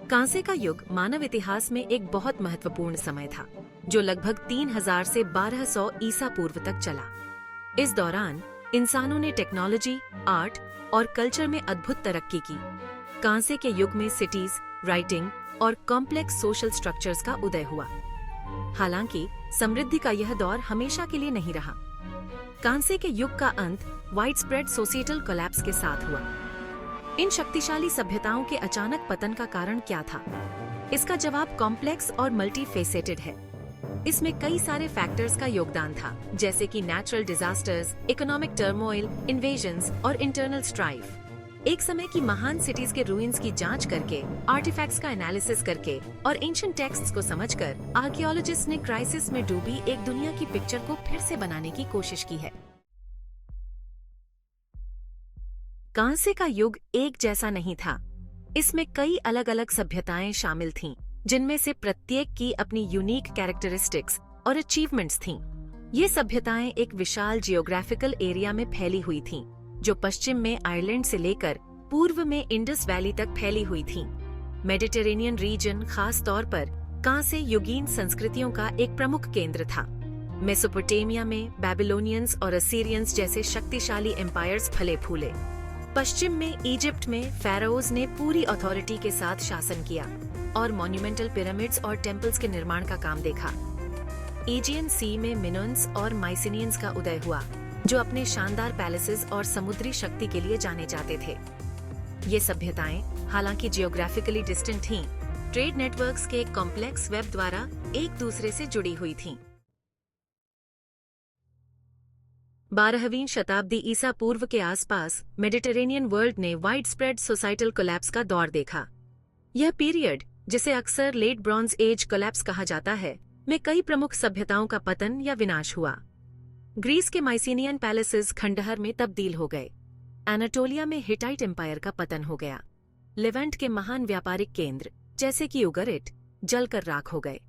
कांसे का युग मानव इतिहास में एक बहुत महत्वपूर्ण समय था, जो लगभग 3000 से 1200 ईसा पूर्व तक चला। इस दौरान इंसानों ने टेक्नोलॉजी, आर्ट और कल्चर में अद्भुत तरक्की की। कांसे के युग में सिटीज, राइटिंग और कॉम्प्लेक्स सोशल स्ट्रक्चर्स का उदय हुआ। हालांकि समृद्धि का यह दौर हमेशा के लिए नहीं रहा। कांसे के युग का अंत वाइडस्प्रेड सोसाइटल कोलैप्स के साथ हुआ। इन शक्तिशाली सभ्यताओं के अचानक पतन का कारण क्या था? इसका जवाब कॉम्प्लेक्स और मल्टीफेसेटेड है। इसमें कई सारे फैक्टर्स का योगदान था, जैसे कि natural disasters, economic turmoil, invasions और इंटरनल स्ट्राइफ। एक समय की महान सिटीज के रूइंस की जांच करके, आर्टिफैक्ट्स का एनालिसिस करके और एंशिएंट टेक्स्ट्स को समझकर आर्कियोलॉजिस्ट ने क्राइसिस में डूबी एक दुनिया की पिक्चर को फिर से बनाने की कोशिश की है। कांसे का युग एक जैसा नहीं था। इसमें कई अलग अलग सभ्यताएं शामिल थीं, जिनमें से प्रत्येक की अपनी यूनिक कैरेक्टरिस्टिक्स और अचीवमेंट्स थीं। ये सभ्यताएं एक विशाल जियोग्राफिकल एरिया में फैली हुई थीं, जो पश्चिम में आयरलैंड से लेकर पूर्व में इंडस वैली तक फैली हुई थीं। मेडिटेरेनियन रीजन खास तौर पर कांसे युगीन संस्कृतियों का एक प्रमुख केंद्र था। मेसोपोटामिया में बेबीलोनियंस और असीरियंस जैसे शक्तिशाली एम्पायर्स फले फूले। पश्चिम में इजिप्ट में pharaohs ने पूरी अथॉरिटी के साथ शासन किया और मॉन्यूमेंटल पिरामिड्स और टेम्पल्स के निर्माण का काम देखा। एजियन सी में मिनोन्स और माइसिनियंस का उदय हुआ, जो अपने शानदार पैलेसेस और समुद्री शक्ति के लिए जाने जाते थे। ये सभ्यताएं, हालांकि जियोग्राफिकली डिस्टेंट थीं, ट्रेड नेटवर्क्स के एक कॉम्प्लेक्स वेब द्वारा एक दूसरे से जुड़ी हुई थीं। 12वीं शताब्दी ईसा पूर्व के आसपास मेडिटेरेनियन वर्ल्ड ने वाइड स्प्रेड सोसाइटल कोलैप्स का दौर देखा। यह पीरियड, जिसे अक्सर लेट ब्रॉन्ज एज कोलैप्स कहा जाता है, में कई प्रमुख सभ्यताओं का पतन या विनाश हुआ। ग्रीस के माइसिनियन पैलेसेस खंडहर में तब्दील हो गए। एनाटोलिया में हिटाइट एम्पायर का पतन हो गया। लेवेंट के महान व्यापारिक केंद्र, जैसे कि उगरिट, जलकर राख हो गए।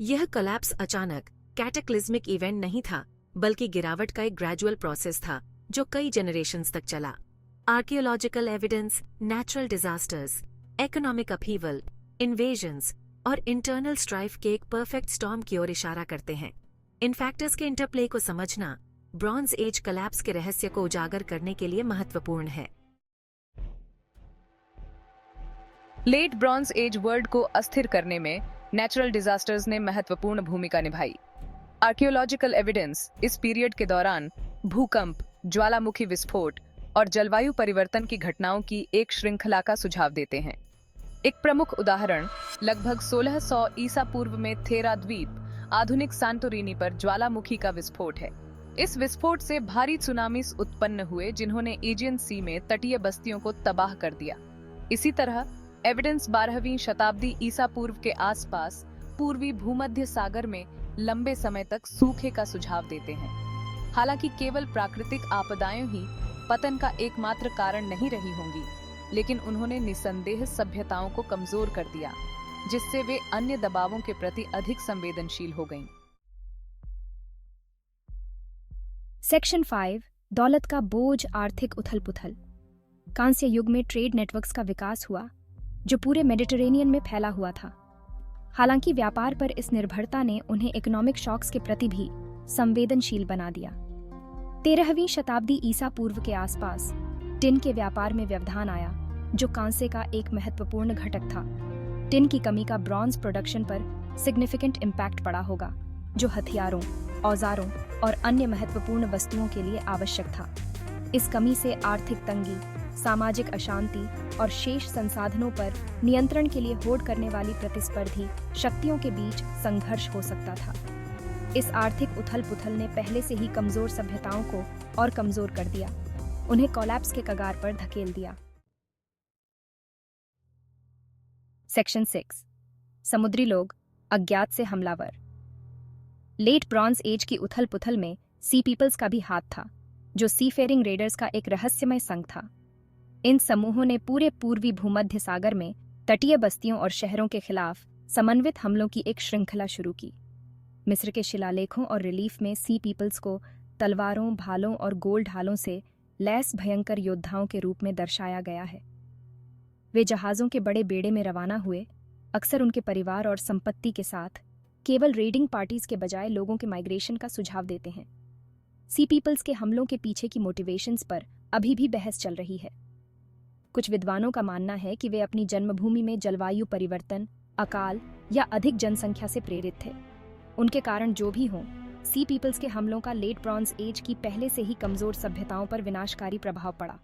यह कोलैप्स अचानक कैटेक्लिज्मिक इवेंट नहीं था, बल्कि गिरावट का एक ग्रेजुअल प्रोसेस था, जो कई जनरेशंस तक चला। Archaeological evidence, natural disasters, economic upheaval, invasions और इंटरनल स्ट्राइफ के एक परफेक्ट स्टॉर्म की ओर इशारा करते हैं। इन फैक्टर्स के इंटरप्ले को समझना ब्रॉन्ज एज कोलैप्स के रहस्य को उजागर करने के लिए महत्वपूर्ण है। लेट ब्रॉन्ज एज वर्ल्ड को अस्थिर करने में नेचुरल डिजास्टर्स ने महत्वपूर्ण भूमिका निभाई। आर्कियोलॉजिकल एविडेंस इस पीरियड के दौरान भूकंप, ज्वालामुखी विस्फोट और जलवायु परिवर्तन की घटनाओं की एक श्रृंखला का सुझाव देते हैं। एक प्रमुख उदाहरण लगभग 1600 ईसा पूर्व में थेरा द्वीप, आधुनिक सांटोरिनी पर ज्वालामुखी का विस्फोट है। इस विस्फोट से भारी सुनामीस उत्पन्न हुए, जिन्होंने एजियन सी में तटीय बस्तियों को तबाह कर दिया। इसी तरह एविडेंस 12वीं शताब्दी ईसा पूर्व के आसपास पूर्वी भूमध्य सागर में लंबे समय तक सूखे का सुझाव देते हैं। हालांकि केवल प्राकृतिक आपदाएं ही पतन का एकमात्र कारण नहीं रही होंगी, लेकिन उन्होंने निसंदेह सभ्यताओं को कमजोर कर दिया, जिससे वे अन्य दबावों के प्रति अधिक संवेदनशील हो गईं। सेक्शन 5, दौलत का बोझ, आर्थिक उथल-पुथल। कांस्य युग में ट्रेड नेटवर्क्स का विकास हुआ, जो पूरे मेडिटेरेनियन में फैला हुआ था। हालांकि व्यापार पर इस निर्भरता ने उन्हें इकोनॉमिक शॉक्स के प्रति भी संवेदनशील बना दिया। 13वीं शताब्दी ईसा पूर्व के आसपास टिन के व्यापार में व्यवधान आया, जो कांसे का एक महत्वपूर्ण घटक था। टिन की कमी का ब्रॉन्ज प्रोडक्शन पर सिग्निफिकेंट इम्पैक्ट पड़ा होगा, जो हथियारों, औजारों और अन्य महत्वपूर्ण वस्तुओं के लिए आवश्यक था। इस कमी से आर्थिक तंगी, सामाजिक अशांति और शेष संसाधनों पर नियंत्रण के लिए होड़ करने वाली प्रतिस्पर्धी शक्तियों के बीच संघर्ष हो सकता था। इस आर्थिक उथल-पुथल ने पहले से ही कमजोर सभ्यताओं को और कमजोर कर दिया, उन्हें कोलैप्स के कगार पर धकेल दिया। सेक्शन 6, समुद्री लोग, अज्ञात से हमलावर। लेट ब्रॉन्ज एज की उथल-पुथल में सी पीपल्स का भी हाथ था, जो सीफेरिंग रेडर्स का एक रहस्यमय संघ था। इन समूहों ने पूरे पूर्वी भूमध्य सागर में तटीय बस्तियों और शहरों के खिलाफ समन्वित हमलों की एक श्रृंखला शुरू की। मिस्र के शिलालेखों और रिलीफ में सी पीपल्स को तलवारों, भालों और गोल ढालों से लैस भयंकर योद्धाओं के रूप में दर्शाया गया है। वे जहाज़ों के बड़े बेड़े में रवाना हुए अक्सर उनके परिवार और संपत्ति के साथ केवल रेडिंग पार्टीज के बजाय लोगों के माइग्रेशन का सुझाव देते हैं। सी पीपल्स के हमलों के पीछे की मोटिवेशंस पर अभी भी बहस चल रही है। कुछ विद्वानों का मानना है कि वे अपनी जन्मभूमि में जलवायु परिवर्तन, अकाल या अधिक जनसंख्या से प्रेरित थे। उनके कारण जो भी हों, सी पीपल्स के हमलों का लेट ब्रॉन्ज एज की पहले से ही कमजोर सभ्यताओं पर विनाशकारी प्रभाव पड़ा।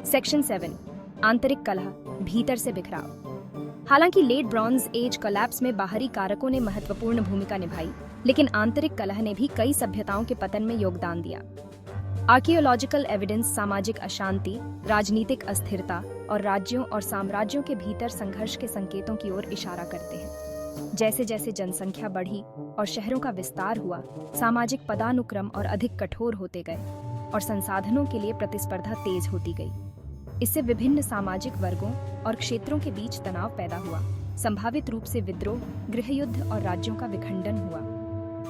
सेक्शन 7, आंतरिक कलह, भीतर से बिखराव। हालांकि लेट ब्रॉन्ज एज कोलैप्स में बाहरी कारकों ने महत्वपूर्ण भूमिका निभाई, लेकिन आंतरिक कलह ने भी कई सभ्यताओं के पतन में योगदान दिया। आर्कियोलॉजिकल एविडेंस सामाजिक अशांति, राजनीतिक अस्थिरता और राज्यों और साम्राज्यों के भीतर संघर्ष के संकेतों की ओर इशारा करते हैं। जैसे जैसे जनसंख्या बढ़ी और शहरों का विस्तार हुआ, सामाजिक पदानुक्रम और अधिक कठोर होते गए और संसाधनों के लिए प्रतिस्पर्धा तेज होती गई। इससे विभिन्न सामाजिक वर्गों और क्षेत्रों के बीच तनाव पैदा हुआ। संभावित रूप से विद्रोह, गृहयुद्ध और राज्यों का विखंडन हुआ।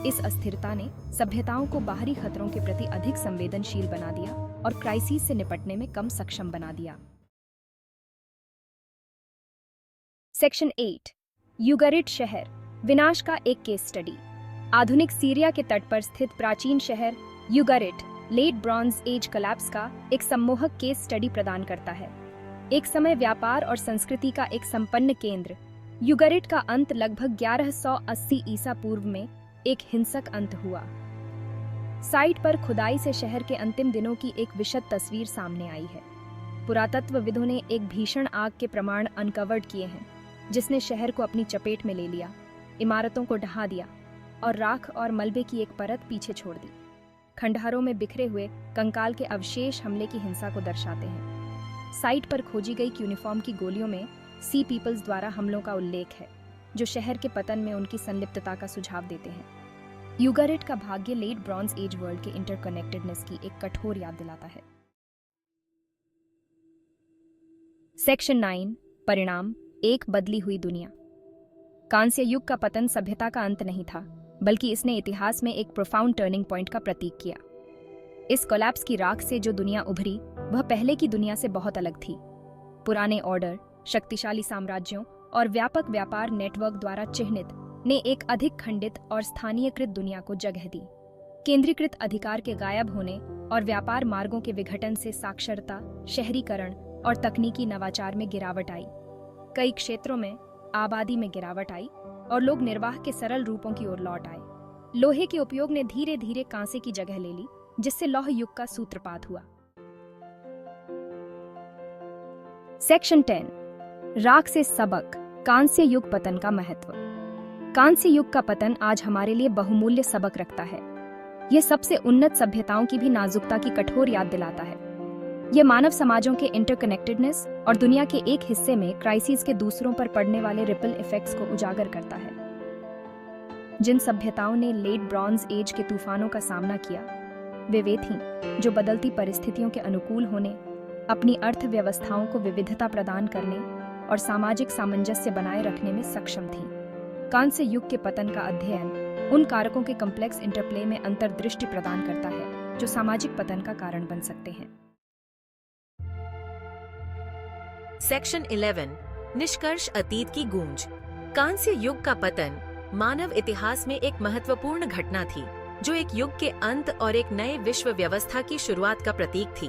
इस अस्थिरता ने सभ्यताओं को बाहरी खतरों के प्रति अधिक संवेदनशील बना दिया और क्राइसिस से निपटने में कम सक्षम बना दिया। सेक्शन 8, यूगरिट शहर, विनाश का एक केस स्टडी। आधुनिक सीरिया के तट पर स्थित प्राचीन शहर यूगरिट लेट ब्रॉन्ज एज कोलैप्स का एक सम्मोहक केस स्टडी प्रदान करता है। एक समय व्यापार और संस्कृति का एक संपन्न केंद्र, यूगरिट का अंत लगभग 1180 ईसा पूर्व में एक हिंसक अंत हुआ। साइट पर खुदाई से शहर के अंतिम दिनों की एक विशद तस्वीर सामने आई है। पुरातत्वविदों ने एक भीषण आग के प्रमाण अनकवर्ड किए हैं, जिसने शहर को अपनी चपेट में ले लिया, इमारतों को ढहा दिया और राख और मलबे की एक परत पीछे छोड़ दी। खंडहरों में बिखरे हुए कंकाल के अवशेष हमले की हिंसा को दर्शाते हैं। साइट पर खोजी गई यूनिफॉर्म की गोलियों में सी पीपल्स द्वारा हमलों का उल्लेख है, जो शहर के पतन में उनकी संलिप्तता का सुझाव देते हैं। यूगरिट का भाग्य लेट ब्रॉन्ज एज वर्ल्ड के इंटरकनेक्टेडनेस की एक कठोर याद दिलाता है। सेक्शन 9, परिणाम, एक बदली हुई दुनिया। कांस्य युग का पतन सभ्यता का अंत नहीं था, बल्कि इसने इतिहास में एक प्रोफाउंड टर्निंग पॉइंट का प्रतीक किया। इस कोलैप्स की राख से जो दुनिया उभरी, वह पहले की दुनिया से बहुत अलग थी। पुराने ऑर्डर, शक्तिशाली साम्राज्यों और व्यापक व्यापार नेटवर्क द्वारा चिह्नित ने एक अधिक खंडित और स्थानीयकृत दुनिया को जगह दी। केंद्रीकृत अधिकार के गायब होने और व्यापार मार्गों के विघटन से साक्षरता, शहरीकरण और तकनीकी नवाचार में गिरावट आई। कई क्षेत्रों में आबादी में गिरावट आई और लोग निर्वाह के सरल रूपों की ओर लौट आए। लोहे के उपयोग ने धीरे धीरे कांसे की जगह ले ली, जिससे लौह युग का सूत्रपात हुआ। सेक्शन 10, राख से सबक, कांस्य युग पतन का महत्व। कांस्य युग का पतन आज हमारे लिए बहुमूल्य सबक रखता है। यह सबसे उन्नत सभ्यताओं की भी नाजुकता की कठोर याद दिलाता है। यह मानव समाजों के इंटरकनेक्टेडनेस और दुनिया के एक हिस्से में क्राइसिस के दूसरों पर पड़ने वाले रिपल इफेक्ट्स को उजागर करता है। जिन सभ्यताओं ने लेट ब्रॉन्ज एज के तूफानों का सामना किया, वे थीं जो बदलती परिस्थितियों के अनुकूल होने, अपनी अर्थव्यवस्थाओं को विविधता प्रदान करने और सामाजिक सामंजस्य बनाए रखने में सक्षम थीं। कांस्य युग के पतन का अध्ययन उन कारकों के कॉम्प्लेक्स इंटरप्ले में अंतर्दृष्टि प्रदान करता है, जो सामाजिक पतन का कारण बन सकते हैं। सेक्शन 11, निष्कर्ष, अतीत की गूंज। कांस्य युग का पतन मानव इतिहास में एक महत्वपूर्ण घटना थी, जो एक युग के अंत और एक नए विश्व व्यवस्था की शुरुआत का प्रतीक थी।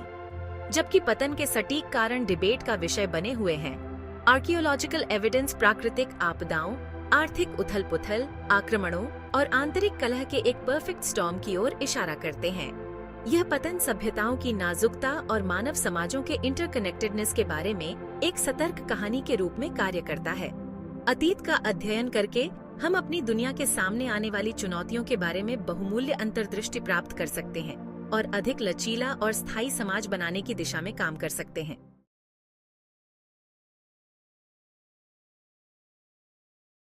जबकि पतन के सटीक कारण डिबेट का विषय बने हुए हैं, आर्कियोलॉजिकल एविडेंस प्राकृतिक आपदाओं, आर्थिक उथल-पुथल, आक्रमणों और आंतरिक कलह के एक परफेक्ट स्टॉर्म की ओर इशारा करते हैं। यह पतन सभ्यताओं की नाजुकता और मानव समाजों के इंटरकनेक्टेडनेस के बारे में एक सतर्क कहानी के रूप में कार्य करता है। अतीत का अध्ययन करके हम अपनी दुनिया के सामने आने वाली चुनौतियों के बारे में बहुमूल्य अंतर्दृष्टि प्राप्त कर सकते हैं और अधिक लचीला और स्थायी समाज बनाने की दिशा में काम कर सकते हैं।